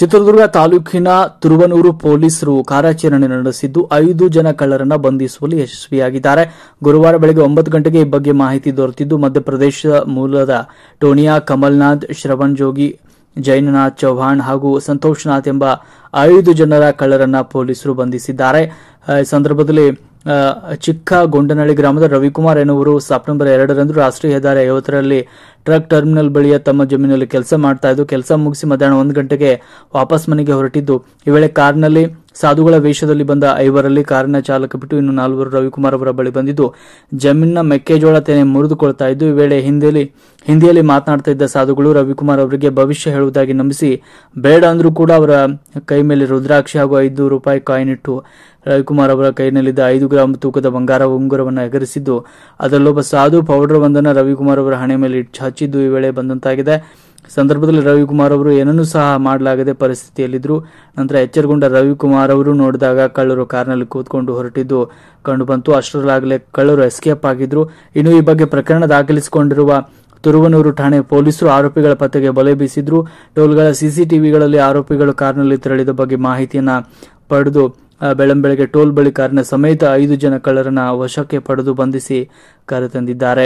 ಚಿತ್ರದುರ್ಗ ತಾಲೂಕಿನ ತುರುವನೂರು ಪೊಲೀಸರು ಕಾರ್ಯಾಚರಣೆ ನಡೆಸಿದ್ದು 5 ಜನ ಕಳ್ಳರನ್ನ ಬಂಧಿಸುವಲ್ಲಿ ಯಶಸ್ವಿಯಾಗಿದ್ದಾರೆ. ಗುರುವಾರ ಬೆಳಗ್ಗೆ 9 ಗಂಟೆಗೆ ಈ ಬಗ್ಗೆ ಮಾಹಿತಿ ದೊರೆತಿದ್ದು ಮಧ್ಯಪ್ರದೇಶ ಮೂಲದ ಟೋನಿಯಾ, ಕಮಲ್ನಾಥ್, ಶ್ರವಣ್ ಜೋಗಿ, ಜೈನನಾಥ್ ಚೌಹಾಣ್ ಹಾಗೂ ಸಂತೋಷ್ನಾಥ್ ಎಂಬ 5 ಜನರ ಕಳ್ಳರನ್ನ ಪೊಲೀಸರು ಬಂಧಿಸಿದ್ದಾರೆ. ಈ ಸಂದರ್ಭದಲ್ಲಿ ಚಿಕ್ಕಗೊಂಡನಹಳ್ಳಿ ಗ್ರಾಮದ ರವಿಕುಮಾರ್ ಎನ್ನುವರು ಸೆಪ್ಟೆಂಬರ್ 2ರಂದು ರಾಷ್ಟ್ರೀಯ ಹೆದ್ದಾರಿ 50ರಲ್ಲಿ ಟ್ರಕ್ ಟರ್ಮಿನಲ್ ಬಳಿಯ ತಮ್ಮ ಜಮೀನಲ್ಲಿ ಕೆಲಸ ಮಾಡ್ತಾ ಇದ್ದು, ಕೆಲಸ ಮುಗಿಸಿ ಮಧ್ಯಾಹ್ನ 1 ಗಂಟೆಗೆ ವಾಪಸ್ ಮನೆಗೆ ಹೊರಟಿದ್ದು, ಈ ವೇಳೆ ಕಾರ್ನಲ್ಲಿ ಸಾಧುಗಳ ವೇಷದಲ್ಲಿ ಬಂದ 5ರಲ್ಲಿ ಕಾರಿನ ಚಾಲಕ ಬಿಟ್ಟು ಇನ್ನು 4 ರವಿಕುಮಾರ್ ಅವರ ಬಳಿ ಬಂದಿದ್ದು ಜಮೀನಿನ ಮೆಕ್ಕೆಜೋಳ ತೆನೆ ಮುರಿದುಕೊಳ್ತಾ ಇದ್ದು, ಈ ವೇಳೆ ಹಿಂದಿಯಲ್ಲಿ ಮಾತನಾಡ್ತಾ ಇದ್ದ ಸಾಧುಗಳು ರವಿಕುಮಾರ್ ಅವರಿಗೆ ಭವಿಷ್ಯ ಹೇಳುವುದಾಗಿ ನಂಬಿಸಿ ಬೇಡ ಅಂದ್ರೂ ಕೂಡ ಅವರ ಕೈ ಮೇಲೆ ರುದ್ರಾಕ್ಷಿ ಹಾಗೂ ₹5 ಕಾಯಿನ್ ಇಟ್ಟು ರವಿಕುಮಾರ್ ಅವರ ಕೈನಲ್ಲಿದ್ದ 5 ಗ್ರಾಂ ತೂಕದ ಬಂಗಾರ ಉಂಗುರವನ್ನು ಎಗರಿಸಿದ್ದು, ಅದರಲ್ಲೊಬ್ಬ ಸಾಧು ಪೌಡರ್ ಒಂದನ್ನು ರವಿಕುಮಾರ್ ಅವರ ಹಣೆ ಮೇಲೆ ಹಚ್ಚಿದ್ದು ಈ ವೇಳೆ ಬಂದಂತಾಗಿದೆ. ಸಂದರ್ಭದಲ್ಲಿ ರವಿಕುಮಾರ್ ಅವರು ಏನನ್ನೂ ಸಹ ಮಾಡಲಾಗದೆ ಪರಿಸ್ಥಿತಿಯಲ್ಲಿದ್ದರು. ನಂತರ ಎಚ್ಚರಗೊಂಡ ರವಿಕುಮಾರ್ ಅವರು ನೋಡಿದಾಗ ಕಳ್ಳರು ಕಾರ್ನಲ್ಲಿ ಕೂತ್ಕೊಂಡು ಹೊರಟಿದ್ದು ಕಂಡುಬಂತು. ಅಷ್ಟರಲ್ಲಾಗಲೇ ಕಳ್ಳರು ಎಸ್ಕೇಪ್ ಆಗಿದ್ರು. ಇನ್ನು ಈ ಬಗ್ಗೆ ಪ್ರಕರಣ ದಾಖಲಿಸಿಕೊಂಡಿರುವ ತುರುವನೂರು ಠಾಣೆ ಪೊಲೀಸರು ಆರೋಪಿಗಳ ಪತ್ತೆಗೆ ಬಲೆ ಬೀಸಿದ್ರು. ಟೋಲ್ಗಳ ಸಿಸಿಟಿವಿಗಳಲ್ಲಿ ಆರೋಪಿಗಳು ಕಾರ್ನಲ್ಲಿ ತೆರಳಿದ ಬಗ್ಗೆ ಮಾಹಿತಿಯನ್ನ ಪಡೆದು ಬೆಳಂಬೆಳಗ್ಗೆ ಟೋಲ್ ಬಳಿ ಕಾರಿನ ಸಮೇತ 5 ಜನ ಕಳ್ಳರನ್ನ ವಶಕ್ಕೆ ಪಡೆದು ಬಂಧಿಸಿ ಕರೆತಂದಿದ್ದಾರೆ.